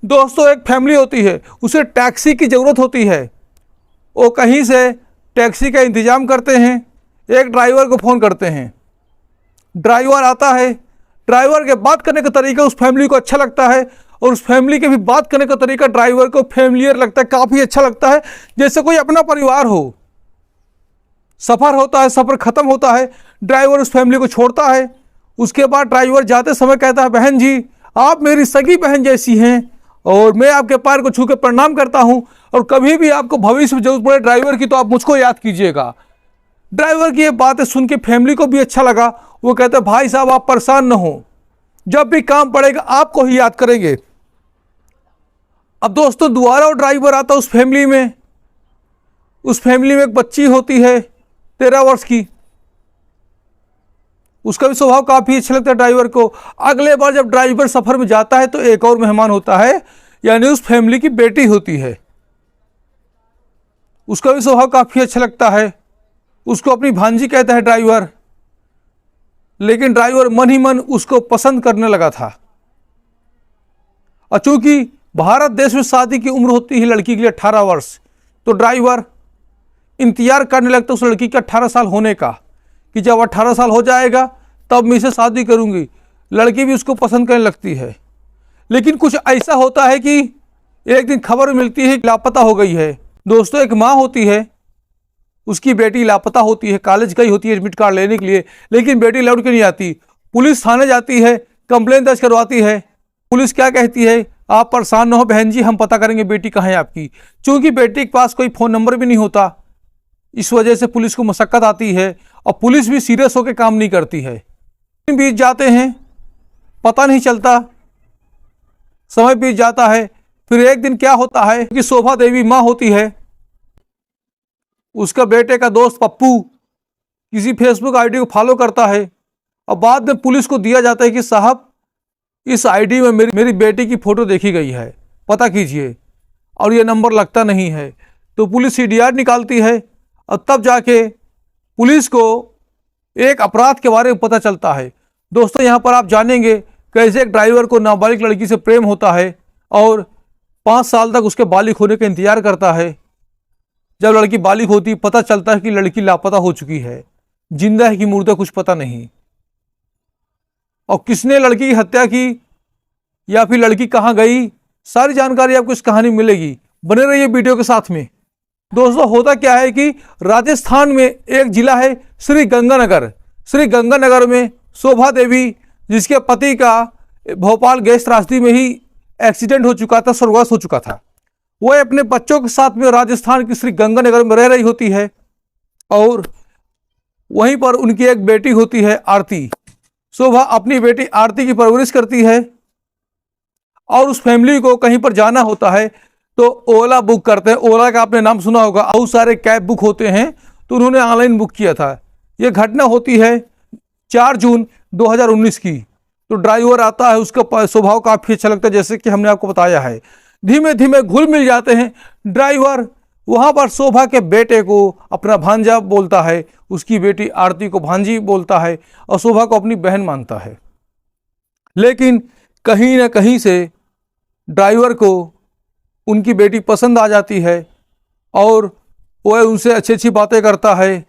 दोस्तों एक फैमिली होती है, उसे टैक्सी की ज़रूरत होती है। वो कहीं से टैक्सी का इंतज़ाम करते हैं, एक ड्राइवर को फ़ोन करते हैं, ड्राइवर आता है। ड्राइवर के बात करने का तरीका उस फैमिली को अच्छा लगता है और उस फैमिली के भी बात करने का तरीका ड्राइवर को फैमिलियर लगता है, काफ़ी अच्छा लगता है, जैसे कोई अपना परिवार हो। सफ़र होता है, सफ़र ख़त्म होता है, ड्राइवर उस फैमिली को छोड़ता है। उसके बाद ड्राइवर जाते समय कहता है, बहन जी आप मेरी सगी बहन जैसी हैं और मैं आपके पैर को छू के प्रणाम करता हूं, और कभी भी आपको भविष्य में जरूरत पड़े ड्राइवर की तो आप मुझको याद कीजिएगा। ड्राइवर की ये बातें सुन के फैमिली को भी अच्छा लगा। वो कहते हैं, भाई साहब आप परेशान न हो, जब भी काम पड़ेगा आपको ही याद करेंगे। अब दोस्तों दोबारा वो ड्राइवर आता उस फैमिली में। उस फैमिली में एक बच्ची होती है 13 वर्ष की। उसका भी स्वभाव काफ़ी अच्छा लगता है ड्राइवर को। अगले बार जब ड्राइवर सफ़र में जाता है तो एक और मेहमान होता है, यानी उस फैमिली की बेटी होती है। उसका भी स्वभाव काफ़ी अच्छा लगता है। उसको अपनी भांजी कहता है ड्राइवर, लेकिन ड्राइवर मन ही मन उसको पसंद करने लगा था। और चूंकि भारत देश में शादी की उम्र होती है लड़की के लिए 18 वर्ष, तो ड्राइवर इंतजार करने लगता उस लड़की के 18 साल होने का, कि जब 18 साल हो जाएगा तब मैं इसे शादी करूंगी। लड़की भी उसको पसंद करने लगती है। लेकिन कुछ ऐसा होता है कि एक दिन खबर मिलती है कि लापता हो गई है। दोस्तों एक माँ होती है, उसकी बेटी लापता होती है, कॉलेज गई होती है एडमिट कार्ड लेने के लिए, लेकिन बेटी लौट के नहीं आती। पुलिस थाने जाती है, कंप्लेंट दर्ज करवाती है। पुलिस क्या कहती है, आप परेशान न हो बहन जी, हम पता करेंगे बेटी कहाँ है आपकी। चूँकि बेटी के पास कोई फ़ोन नंबर भी नहीं होता, इस वजह से पुलिस को मशक्क़त आती है और पुलिस भी सीरियस होकर काम नहीं करती है। बीत जाते हैं, पता नहीं चलता, समय बीत जाता है। फिर एक दिन क्या होता है कि शोभा देवी माँ होती है, उसका बेटे का दोस्त पप्पू किसी फेसबुक आईडी को फॉलो करता है और बाद में पुलिस को दिया जाता है कि साहब इस आईडी में मेरी बेटी की फ़ोटो देखी गई है, पता कीजिए, और ये नंबर लगता नहीं है। तो पुलिस सीडीआर निकालती है और तब जाके पुलिस को एक अपराध के बारे में पता चलता है। दोस्तों यहाँ पर आप जानेंगे कैसे एक ड्राइवर को नाबालिग लड़की से प्रेम होता है और 5 साल तक उसके बालिग होने का इंतजार करता है। जब लड़की बालिग होती पता चलता है कि लड़की लापता हो चुकी है, जिंदा है कि मुर्दा कुछ पता नहीं, और किसने लड़की की हत्या की या फिर लड़की कहाँ गई, सारी जानकारी आपको इस कहानी में मिलेगी। बने रहिए वीडियो के साथ में। दोस्तों होता क्या है कि राजस्थान में एक जिला है श्री गंगानगर। श्री गंगानगर में शोभा देवी, जिसके पति का भोपाल गैस त्रासदी में ही एक्सीडेंट हो चुका था, स्वर्गवास हो चुका था, वह अपने बच्चों के साथ में राजस्थान की श्री गंगानगर में रह रही होती है और वहीं पर उनकी एक बेटी होती है आरती। शोभा अपनी बेटी आरती की परवरिश करती है और उस फैमिली को कहीं पर जाना होता है तो ओला बुक करते हैं। ओला का आपने नाम सुना होगा, बहुत सारे कैब बुक होते हैं, तो उन्होंने ऑनलाइन बुक किया था। ये घटना होती है 4 जून 2019 की। तो ड्राइवर आता है, उसका स्वभाव काफ़ी अच्छा लगता है, जैसे कि हमने आपको बताया है। धीमे धीमे घुल मिल जाते हैं। ड्राइवर वहाँ पर शोभा के बेटे को अपना भांजा बोलता है, उसकी बेटी आरती को भांजी बोलता है और शोभा को अपनी बहन मानता है। लेकिन कहीं ना कहीं से ड्राइवर को उनकी बेटी पसंद आ जाती है और वह उनसे अच्छी अच्छी बातें करता है,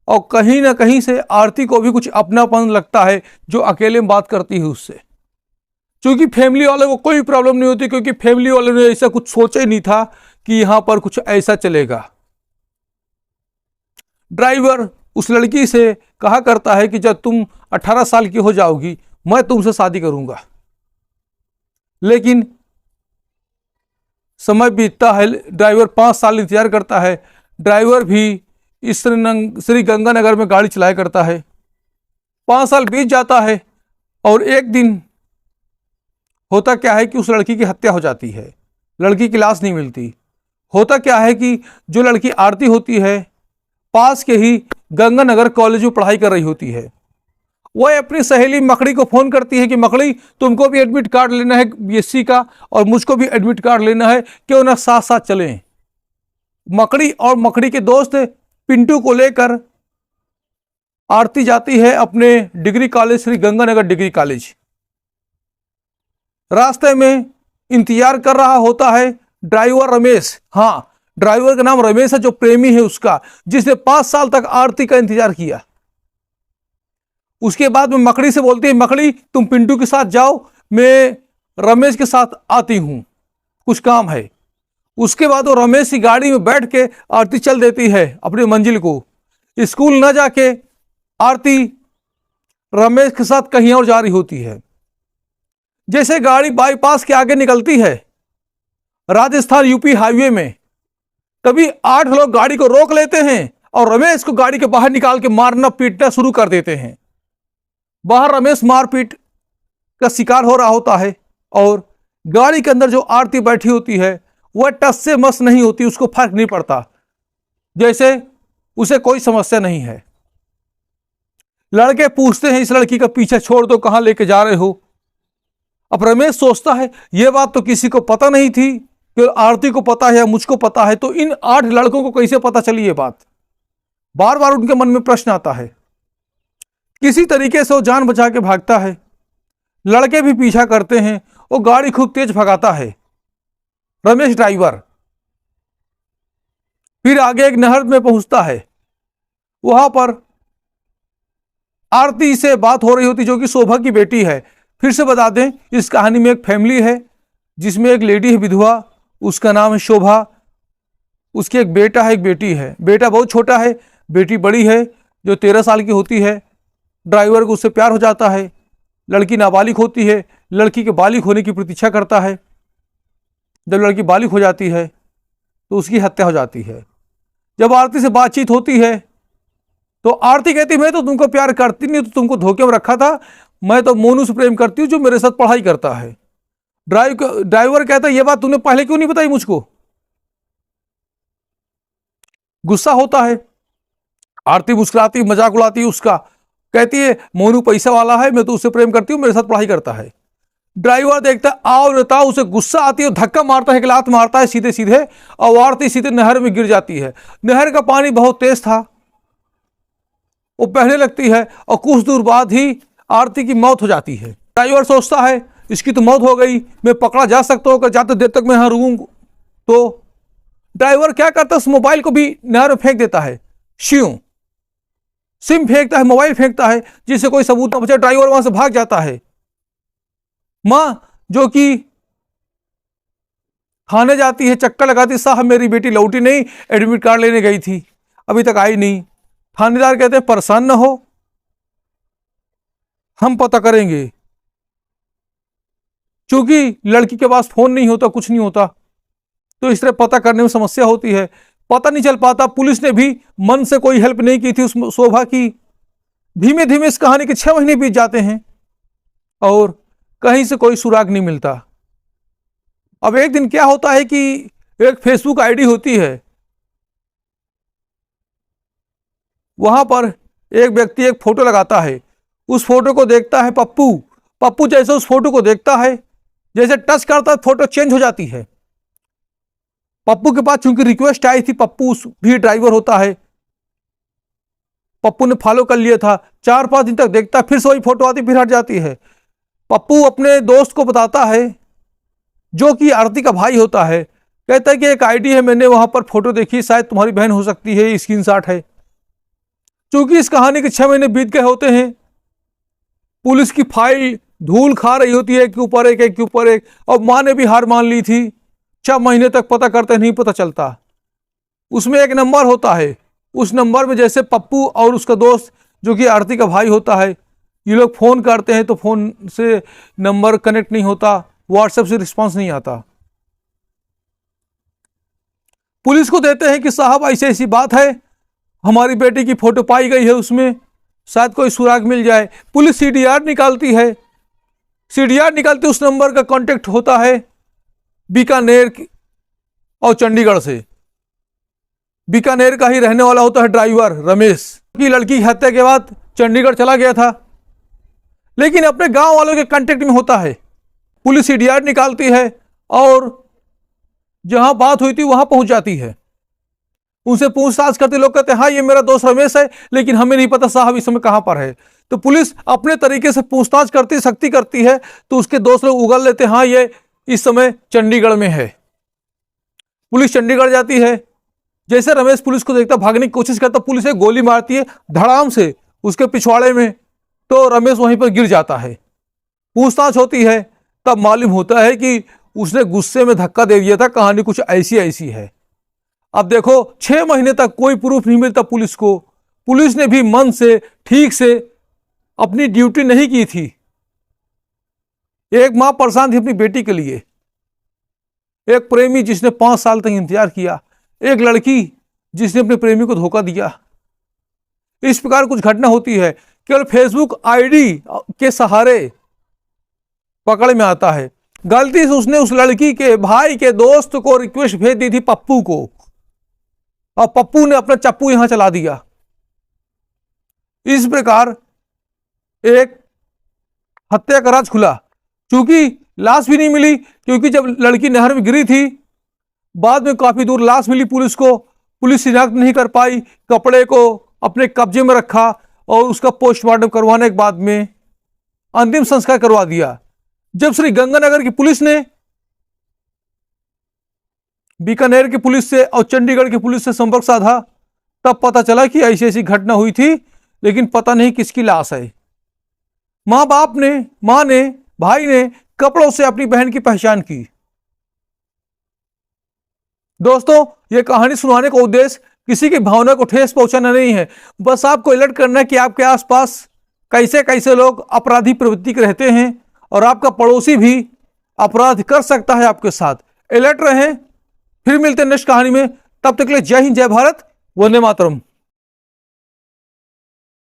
और कहीं ना कहीं से आरती को भी कुछ अपनापन लगता है जो अकेले में बात करती है उससे। क्योंकि फैमिली वाले को कोई प्रॉब्लम नहीं होती, क्योंकि फैमिली वाले ने ऐसा कुछ सोचा ही नहीं था कि यहाँ पर कुछ ऐसा चलेगा। ड्राइवर उस लड़की से कहा करता है कि जब तुम 18 साल की हो जाओगी मैं तुमसे शादी करूंगा। लेकिन समय बीतता है, ड्राइवर 5 साल इंतजार करता है। ड्राइवर भी इस श्री गंगानगर में गाड़ी चलाया करता है। 5 साल बीत जाता है और एक दिन होता क्या है कि उस लड़की की हत्या हो जाती है। लड़की की लाश नहीं मिलती। होता क्या है कि जो लड़की आरती होती है पास के ही गंगानगर कॉलेज में पढ़ाई कर रही होती है। वह अपनी सहेली मकड़ी को फ़ोन करती है कि मकड़ी तुमको भी एडमिट कार्ड लेना है बीएससी का और मुझको भी एडमिट कार्ड लेना है, क्यों ना साथ साथ चलें। मकड़ी और मकड़ी के दोस्त पिंटू को लेकर आरती जाती है अपने degree college, Shri Ganganagar degree college. रास्ते में इंतजार कर रहा होता है ड्राइवर रमेश। हाँ, ड्राइवर का नाम रमेश है, जो प्रेमी है उसका, जिसने 5 साल तक आरती का इंतजार किया। उसके बाद में मकड़ी से बोलती है, मकड़ी तुम पिंटू के साथ जाओ, मैं रमेश के साथ आती हूं, कुछ काम है। उसके बाद वो रमेश की गाड़ी में बैठ के आरती चल देती है अपनी मंजिल को। स्कूल न जाके आरती रमेश के साथ कहीं और जा रही होती है। जैसे गाड़ी बाईपास के आगे निकलती है राजस्थान यूपी हाईवे में, तभी 8 लोग गाड़ी को रोक लेते हैं और रमेश को गाड़ी के बाहर निकाल के मारना पीटना शुरू कर देते हैं। बाहर रमेश मारपीट का शिकार हो रहा होता है और गाड़ी के अंदर जो आरती बैठी होती है वह टस से मस नहीं होती, उसको फर्क नहीं पड़ता, जैसे उसे कोई समस्या नहीं है। लड़के पूछते हैं इस लड़की का पीछा छोड़ दो, कहां लेके जा रहे हो। अब रमेश सोचता है यह बात तो किसी को पता नहीं थी, कि आरती को पता है या मुझको पता है, तो इन 8 लड़कों को कैसे पता चली ये बात। बार बार उनके मन में प्रश्न आता है। किसी तरीके से वो जान बचा के भागता है। लड़के भी पीछा करते हैं, वो गाड़ी खूब तेज भगाता है रमेश ड्राइवर। फिर आगे एक नहर में पहुंचता है, वहां पर आरती से बात हो रही होती, जो कि शोभा की बेटी है। फिर से बता दें, इस कहानी में एक फैमिली है जिसमें एक लेडी है विधवा, उसका नाम है शोभा, उसके एक बेटा है एक बेटी है। बेटा बहुत छोटा है, बेटी बड़ी है जो 13 साल की होती है। ड्राइवर को उससे प्यार हो जाता है। लड़की नाबालिग होती है, लड़की के बालिग होने की प्रतीक्षा करता है। जब लड़की बालिग हो जाती है तो उसकी हत्या हो जाती है। जब आरती से बातचीत होती है तो आरती कहती मैं तो तुमको प्यार करती नहीं, तो तुमको धोखे में रखा था, मैं तो मोनू से प्रेम करती हूँ जो मेरे साथ पढ़ाई करता है। ड्राइवर कहता है ये बात तूने पहले क्यों नहीं बताई मुझको। गुस्सा होता है, आरती मुस्कुराती मजाक उड़ाती उसका, कहती है मोनू पैसा वाला है, मैं तो उससे प्रेम करती हूँ, मेरे साथ पढ़ाई करता है। ड्राइवर देखता है आओ नेता, उसे गुस्सा आती है, धक्का मारता है, एक लात मारता है सीधे सीधे, और आरती सीधे नहर में गिर जाती है। नहर का पानी बहुत तेज था, वो बहने लगती है और कुछ दूर बाद ही आरती की मौत हो जाती है। ड्राइवर सोचता है इसकी तो मौत हो गई, मैं पकड़ा जा सकता हूँ, जाते देर तक मैं यहाँ रुकूँ। तो ड्राइवर क्या करता है, उस मोबाइल को भी नहर में फेंक देता है। सिम फेंकता है, मोबाइल फेंकता है, जिससे कोई सबूत न बचे। ड्राइवर वहां से भाग जाता है। मां जो कि थाने जाती है, चक्कर लगाती, साहब मेरी बेटी लौटी नहीं, एडमिट कार्ड लेने गई थी, अभी तक आई नहीं। थानेदार कहते हैं परेशान न हो, हम पता करेंगे। क्योंकि लड़की के पास फोन नहीं होता, कुछ नहीं होता, तो इस तरह पता करने में समस्या होती है, पता नहीं चल पाता। पुलिस ने भी मन से कोई हेल्प नहीं की थी उस शोभा की। धीमे धीमे इस कहानी के 6 महीने बीत जाते हैं और कहीं से कोई सुराग नहीं मिलता। अब एक दिन क्या होता है कि एक फेसबुक आईडी होती है, वहां पर एक व्यक्ति एक फोटो लगाता है। उस फोटो को देखता है पप्पू। पप्पू जैसे उस फोटो को देखता है, जैसे टच करता है फोटो चेंज हो जाती है। पप्पू के पास चूंकि रिक्वेस्ट आई थी, पप्पू भी ड्राइवर होता है, पप्पू ने फॉलो कर लिया था। 4-5 दिन तक देखता, फिर से वही फोटो आती, फिर हट जाती है। पप्पू अपने दोस्त को बताता है, जो कि आरती का भाई होता है, कहता है कि एक आईडी है, मैंने वहां पर फोटो देखी, शायद तुम्हारी बहन हो सकती है, स्क्रीनशॉट है। चूंकि इस कहानी के 6 महीने बीत गए होते हैं, पुलिस की फाइल धूल खा रही होती है, एक के ऊपर एक, एक के ऊपर एक, और मां ने भी हार मान ली थी। 6 महीने तक पता करते नहीं पता चलता। उसमें एक नंबर होता है, उस नंबर में जैसे पप्पू और उसका दोस्त जो कि आरती का भाई होता है, ये लोग फोन करते हैं तो फोन से नंबर कनेक्ट नहीं होता, व्हाट्सएप से रिस्पांस नहीं आता। पुलिस को देते हैं कि साहब ऐसी ऐसी बात है, हमारी बेटी की फोटो पाई गई है, उसमें शायद कोई सुराग मिल जाए। पुलिस सीडीआर निकालती है। सीडीआर निकालते उस नंबर का कांटेक्ट होता है बीकानेर और चंडीगढ़ से। बीकानेर का ही रहने वाला होता है ड्राइवर रमेश, की लड़की की हत्या के बाद चंडीगढ़ चला गया था, लेकिन अपने गांव वालों के कांटेक्ट में होता है। पुलिस सीडीआर निकालती है और जहां बात हुई थी वहां पहुंच जाती है। उनसे पूछताछ करते, लोग कहते हैं हाँ ये मेरा दोस्त रमेश है, लेकिन हमें नहीं पता साहब इस समय कहां पर है। तो पुलिस अपने तरीके से पूछताछ करती, सख्ती करती है, तो उसके दोस्त लोग उगल लेते, हाँ ये इस समय चंडीगढ़ में है। पुलिस चंडीगढ़ जाती है। जैसे रमेश पुलिस को देखता भागने की कोशिश करता, पुलिस एक गोली मारती है धड़ाम से उसके पिछवाड़े में, तो रमेश वहीं पर गिर जाता है। पूछताछ होती है, तब मालूम होता है कि उसने गुस्से में धक्का दे दिया था। कहानी कुछ ऐसी ऐसी है। अब देखो 6 महीने तक कोई प्रूफ नहीं मिलता पुलिस को। पुलिस ने भी मन से ठीक से अपनी ड्यूटी नहीं की थी। एक मां परेशान थी अपनी बेटी के लिए, एक प्रेमी जिसने 5 साल तक इंतजार किया, एक लड़की जिसने अपने प्रेमी को धोखा दिया। इस प्रकार कुछ घटना होती है। केवल फेसबुक आईडी के सहारे पकड़ में आता है। गलती से उसने उस लड़की के भाई के दोस्त को रिक्वेस्ट भेज दी थी, पप्पू को, और पप्पू ने अपना चप्पू यहां चला दिया। इस प्रकार एक हत्या का राज खुला। चूंकि लाश भी नहीं मिली, क्योंकि जब लड़की नहर में गिरी थी, बाद में काफी दूर लाश मिली पुलिस को। पुलिस शिनाख्त नहीं कर पाई, कपड़े को अपने कब्जे में रखा और उसका पोस्टमार्टम करवाने के बाद में अंतिम संस्कार करवा दिया। जब श्री गंगानगर की पुलिस ने बीकानेर की पुलिस से और चंडीगढ़ की पुलिस से संपर्क साधा, तब पता चला कि ऐसी ऐसी घटना हुई थी, लेकिन पता नहीं किसकी लाश है। मां ने भाई ने कपड़ों से अपनी बहन की पहचान की। दोस्तों, यह कहानी सुनाने का उद्देश्य किसी की भावना को ठेस पहुंचाना नहीं है, बस आपको अलर्ट करना है कि आपके आसपास कैसे कैसे लोग अपराधी प्रवृत्ति के रहते हैं और आपका पड़ोसी भी अपराध कर सकता है आपके साथ। अलर्ट रहें। फिर मिलते हैं नेक्स्ट कहानी में। तब तक के लिए जय हिंद, जय भारत, वंदे मातरम।